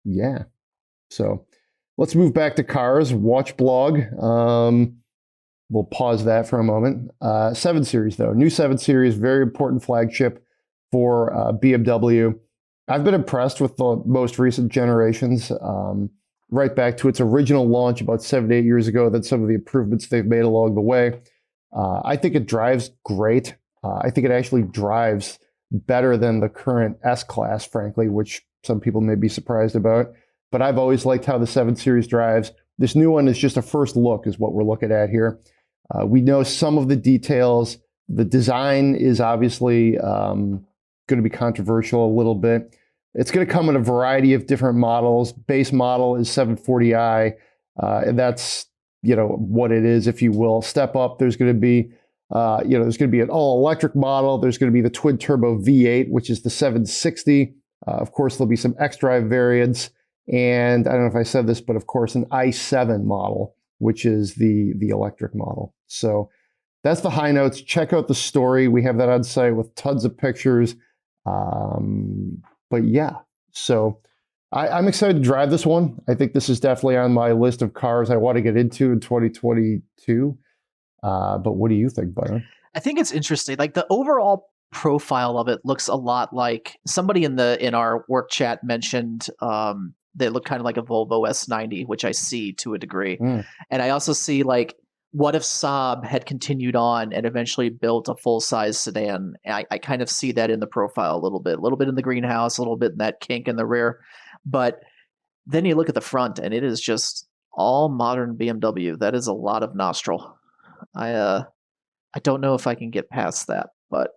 Yeah. So let's move back to cars. Watch blog. We'll pause that for a moment. 7 Series, though. New 7 Series, very important flagship for BMW. I've been impressed with the most recent generations, right back to its original launch about 7 to 8 years ago, then some of the improvements they've made along the way. I think it drives great. I think it actually drives better than the current S-Class, frankly, which some people may be surprised about. But I've always liked how the 7 Series drives. This new one is just a first look is what we're looking at here. We know some of the details. The design is obviously going to be controversial a little bit. It's going to come in a variety of different models. Base model is 740i, and that's what it is, if you will. Step up, there's going to be there's going to be an all-electric model. There's going to be the twin-turbo V8, which is the 760. Of course, there'll be some X-Drive variants, and I don't know if I said this, but of course, an i7 model, which is the electric model. So that's the high notes. Check out the story. We have that on site with tons of pictures. But yeah, so I'm excited to drive this one. I think this is definitely on my list of cars I want to get into in 2022. But what do you think, Byron? I think it's interesting. Like the overall profile of it looks a lot like somebody in our work chat mentioned they look kind of like a Volvo S90, which I see to a degree. And I also see like, what if Saab had continued on and eventually built a full-size sedan? I kind of see that in the profile a little bit in the greenhouse, a little bit in that kink in the rear. But then you look at the front and it is just all modern BMW. That is a lot of nostril. I don't know if I can get past that, but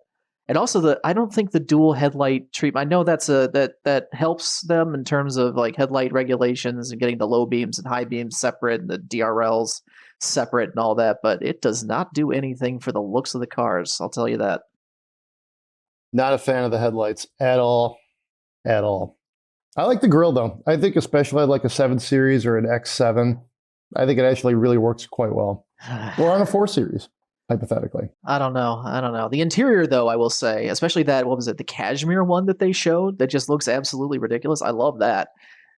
and also I don't think the dual headlight treatment. I know that helps them in terms of like headlight regulations and getting the low beams and high beams separate and the DRLs separate and all that, but it does not do anything for the looks of the cars. I'll tell you that. Not a fan of the headlights at all. At all. I like the grille though. I think especially like a 7 Series or an X7, I think it actually really works quite well. Or on a 4 Series, hypothetically. I don't know. The interior though, I will say, especially that, what was it, the cashmere one that they showed that just looks absolutely ridiculous. I love that.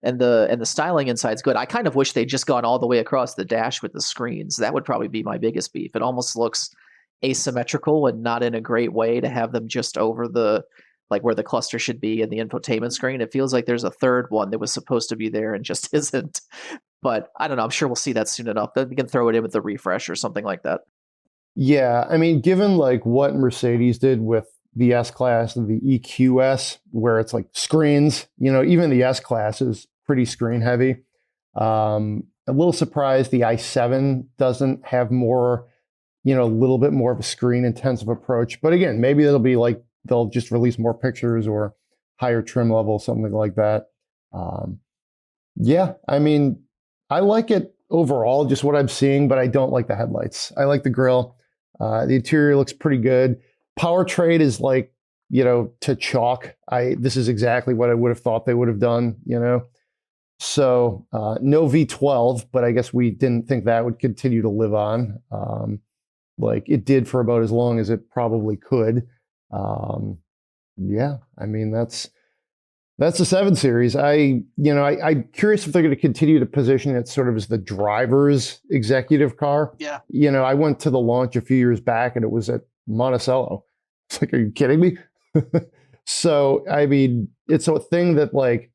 And the styling inside's good. I kind of wish they'd just gone all the way across the dash with the screens. That would probably be my biggest beef. It almost looks asymmetrical and not in a great way to have them just over the like where the cluster should be in the infotainment screen. It feels like there's a third one that was supposed to be there and just isn't. But I don't know. I'm sure we'll see that soon enough. Then we can throw it in with the refresh or something like that. Yeah, I mean, given like what Mercedes did with the S-Class and the EQS, where it's like screens, even the S-Class is pretty screen heavy. A little surprised the i7 doesn't have more, a little bit more of a screen intensive approach. But again, maybe it'll be like they'll just release more pictures or higher trim level, something like that. Yeah, I mean, I like it overall, just what I'm seeing, but I don't like the headlights. I like the grille. The interior looks pretty good. Powertrain is like, to chalk. This is exactly what I would have thought they would have done, So no V12, but I guess we didn't think that would continue to live on. Like it did for about as long as it probably could. Yeah, I mean, that's the 7 Series. I'm curious if they're going to continue to position it sort of as the driver's executive car. Yeah. I went to the launch a few years back and it was at Monticello. It's like, are you kidding me? So, I mean, it's a thing that like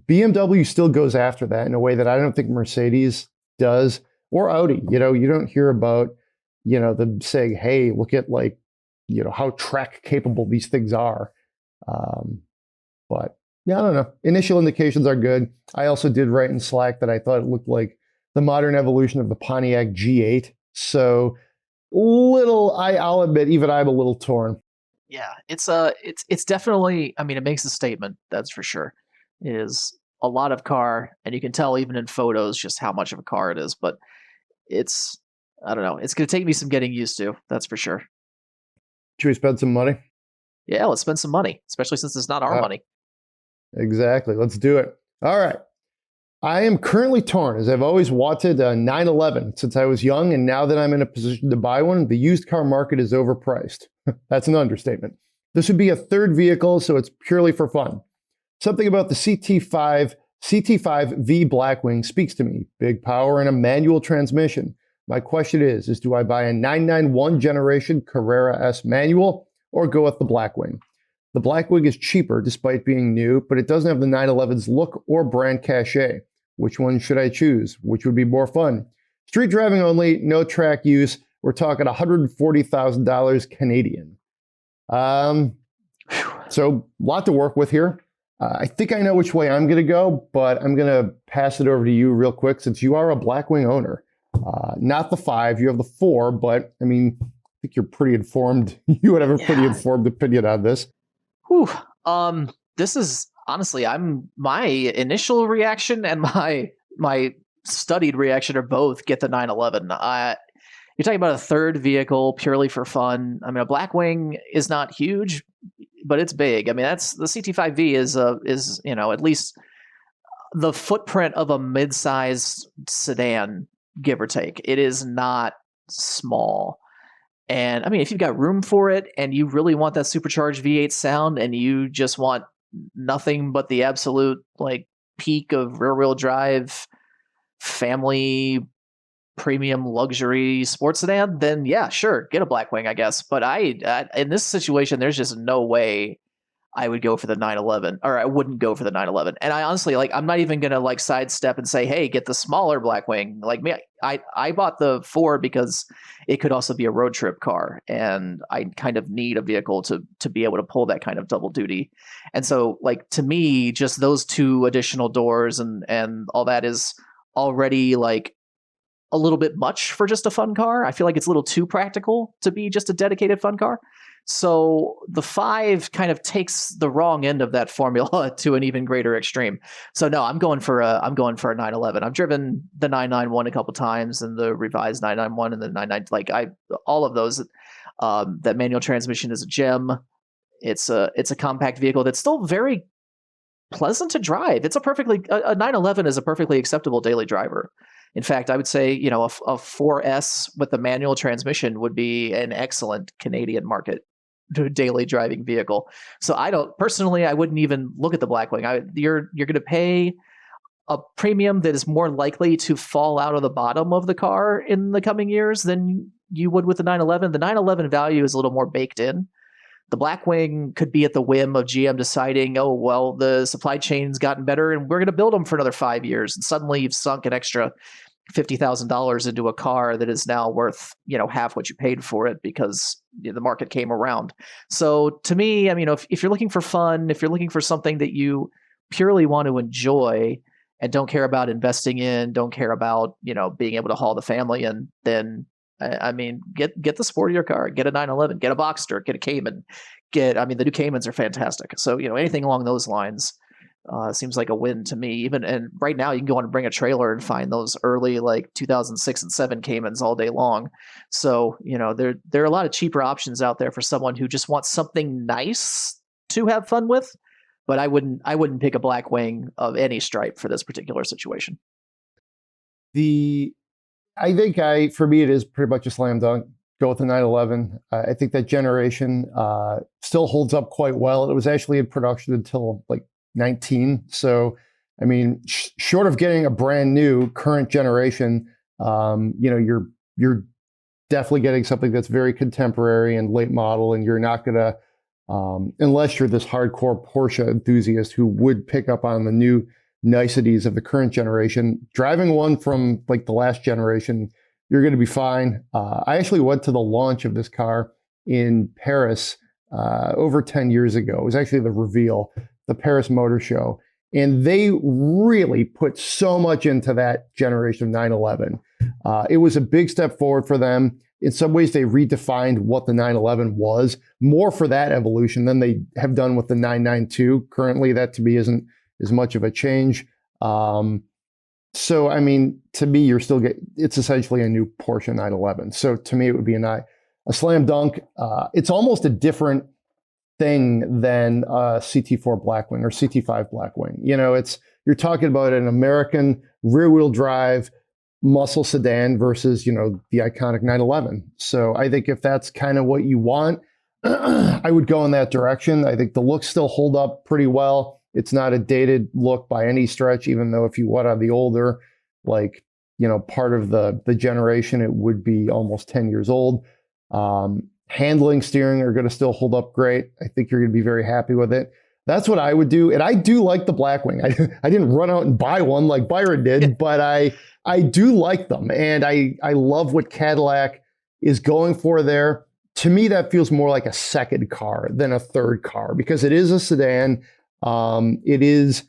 BMW still goes after that in a way that I don't think Mercedes does, or Audi. You don't hear about, them saying, hey, look at like, how track capable these things are. But yeah, I don't know. Initial indications are good. I also did write in Slack that I thought it looked like the modern evolution of the Pontiac G8. So I'll admit, even I'm a little torn. Yeah, it's definitely, I mean, it makes a statement, that's for sure. It is a lot of car, and you can tell even in photos just how much of a car it is, but I don't know, it's going to take me some getting used to, that's for sure. Should we spend some money? Yeah, let's spend some money, especially since it's not our money. Exactly. Let's do it. All right. I am currently torn, as I've always wanted a 911 since I was young, and now that I'm in a position to buy one, the used car market is overpriced. That's an understatement. This would be a third vehicle, so it's purely for fun. Something about the CT5 V Blackwing speaks to me. Big power and a manual transmission. My question is do I buy a 991 generation Carrera S manual or go with the Blackwing? The Blackwing is cheaper despite being new, but it doesn't have the 911's look or brand cachet. Which one should I choose? Which would be more fun? Street driving only, no track use. We're talking $140,000 Canadian. So a lot to work with here. I think I know which way I'm going to go, but I'm going to pass it over to you real quick since you are a Blackwing owner. Not the 5, you have the 4, but I mean, I think you're pretty informed. You would have a pretty informed opinion on this. Whew. This is honestly, my initial reaction and my studied reaction are both get the 911. You're talking about a third vehicle purely for fun. I mean, a Blackwing is not huge, but it's big. I mean, that's the CT5V is at least the footprint of a mid-sized sedan, give or take. It is not small. And I mean, if you've got room for it and you really want that supercharged V8 sound and you just want nothing but the absolute like peak of rear-wheel drive family premium luxury sports sedan, then yeah, sure, get a Blackwing, I guess. But I in this situation, there's just no way I would go for the 911, or I wouldn't go for the 911. And I honestly, like, I'm not even going to like sidestep and say, hey, get the smaller Blackwing. Like me, I bought the 4 because it could also be a road trip car. And I kind of need a vehicle to be able to pull that kind of double duty. And so like, to me, just those 2 additional doors and all that is already like a little bit much for just a fun car. I feel like it's a little too practical to be just a dedicated fun car. So the 5 kind of takes the wrong end of that formula to an even greater extreme. So no, I'm going for a 911. I've driven the 991 a couple times and the revised 991 and the 99. All of those. That manual transmission is a gem. It's a compact vehicle that's still very pleasant to drive. It's a 911 is a perfectly acceptable daily driver. In fact, I would say, a 4S with the manual transmission would be an excellent Canadian market daily driving vehicle. So I wouldn't even look at the Blackwing. You're going to pay a premium that is more likely to fall out of the bottom of the car in the coming years than you would with the 911. The 911 value is a little more baked in. The Blackwing could be at the whim of GM deciding, oh, well, the supply chain's gotten better and we're going to build them for another 5 years. And suddenly you've sunk an extra $50,000 into a car that is now worth, half what you paid for it because the market came around. So to me, I mean, if you're looking for fun, if you're looking for something that you purely want to enjoy and don't care about investing in, don't care about, being able to haul the family in, then I mean, get the sportier car, get a 911, get a Boxster, get a Cayman, the new Caymans are fantastic. So, anything along those lines seems like a win to me. And right now you can go on and bring a trailer and find those early, like 2006 and 7 Caymans all day long. So, there are a lot of cheaper options out there for someone who just wants something nice to have fun with. But I wouldn't pick a Blackwing of any stripe for this particular situation. I think for me, it is pretty much a slam dunk. Go with the 911. I think that generation still holds up quite well. It was actually in production until like 19. So, I mean, short of getting a brand new current generation, you're definitely getting something that's very contemporary and late model, and you're not going to, unless you're this hardcore Porsche enthusiast who would pick up on the new niceties of the current generation. Driving one from like the last generation, you're going to be fine. I actually went to the launch of this car in Paris over 10 years ago. It was actually the reveal, the Paris Motor Show. And they really put so much into that generation of 911. It was a big step forward for them. In some ways, they redefined what the 911 was, more for that evolution than they have done with the 992. Currently, that to me isn't as much of a change. So, I mean, to me, it's essentially a new Porsche 911. So to me, it would be a slam dunk. It's almost a different thing than a CT4 Blackwing or CT5 Blackwing. You're talking about an American rear-wheel drive muscle sedan versus, the iconic 911. So I think if that's kind of what you want, I would go in that direction. I think the looks still hold up pretty well. It's not a dated look by any stretch, even though if you want on the older, part of the generation, it would be almost 10 years old. Handling, steering are going to still hold up great. I think you're going to be very happy with it. That's what I would do. And I do like the Blackwing. I didn't run out and buy one like Byron did, but I do like them. And I love what Cadillac is going for there. To me, that feels more like a second car than a third car because it is a sedan. It is,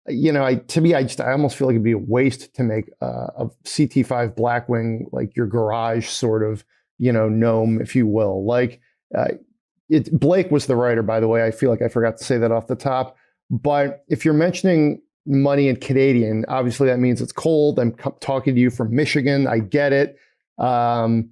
to me, I almost feel like it'd be a waste to make a CT5 Blackwing like your garage sort of, gnome, if you will. Blake was the writer, by the way. I feel like I forgot to say that off the top. But if you're mentioning money in Canadian, obviously that means it's cold. I'm talking to you from Michigan. I get it. The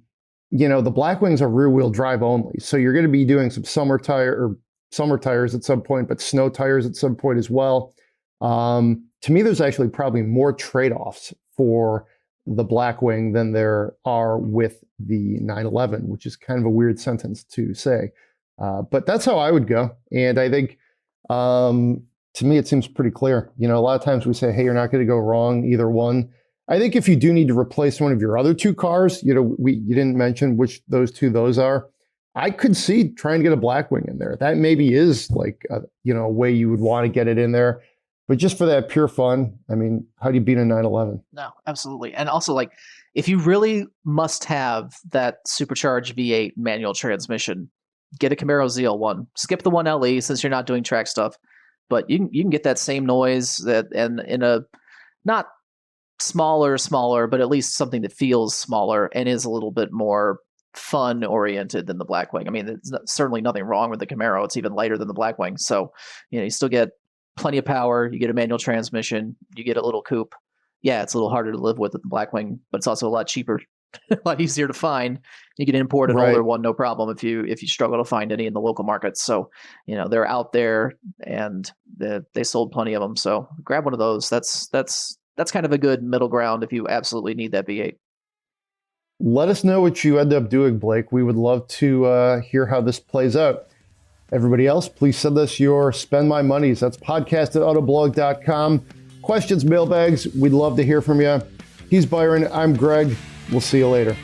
Blackwings are rear-wheel drive only. So you're going to be doing some summer tires at some point, but snow tires at some point as well. To me, there's actually probably more trade-offs for the Blackwing than there are with the 911, which is kind of a weird sentence to say. But that's how I would go. And I think, to me, it seems pretty clear. A lot of times we say, hey, you're not going to go wrong, either one. I think if you do need to replace one of your other two cars, you didn't mention which those are. I could see trying to get a Blackwing in there. That maybe is like, a way you would want to get it in there. But just for that pure fun, I mean, how do you beat a 911? No, absolutely. And also, if you really must have that supercharged V8 manual transmission, get a Camaro ZL1. Skip the 1LE since you're not doing track stuff. But you can get that same noise and in a not smaller, but at least something that feels smaller and is a little bit more fun oriented than the Blackwing. I mean, there's certainly nothing wrong with the Camaro. It's even lighter than the Blackwing. So, you still get plenty of power. You get a manual transmission. You get a little coupe. Yeah, it's a little harder to live with the Blackwing, but it's also a lot cheaper, a lot easier to find. You can import an older one, no problem, if you struggle to find any in the local markets. So, they're out there and they sold plenty of them. So grab one of those. That's kind of a good middle ground if you absolutely need that V8. Let us know what you end up doing, Blake. We would love to hear how this plays out. Everybody else, please send us your Spend My Monies. That's podcast@autoblog.com. Questions, mailbags. We'd love to hear from you. He's Byron. I'm Greg. We'll see you later.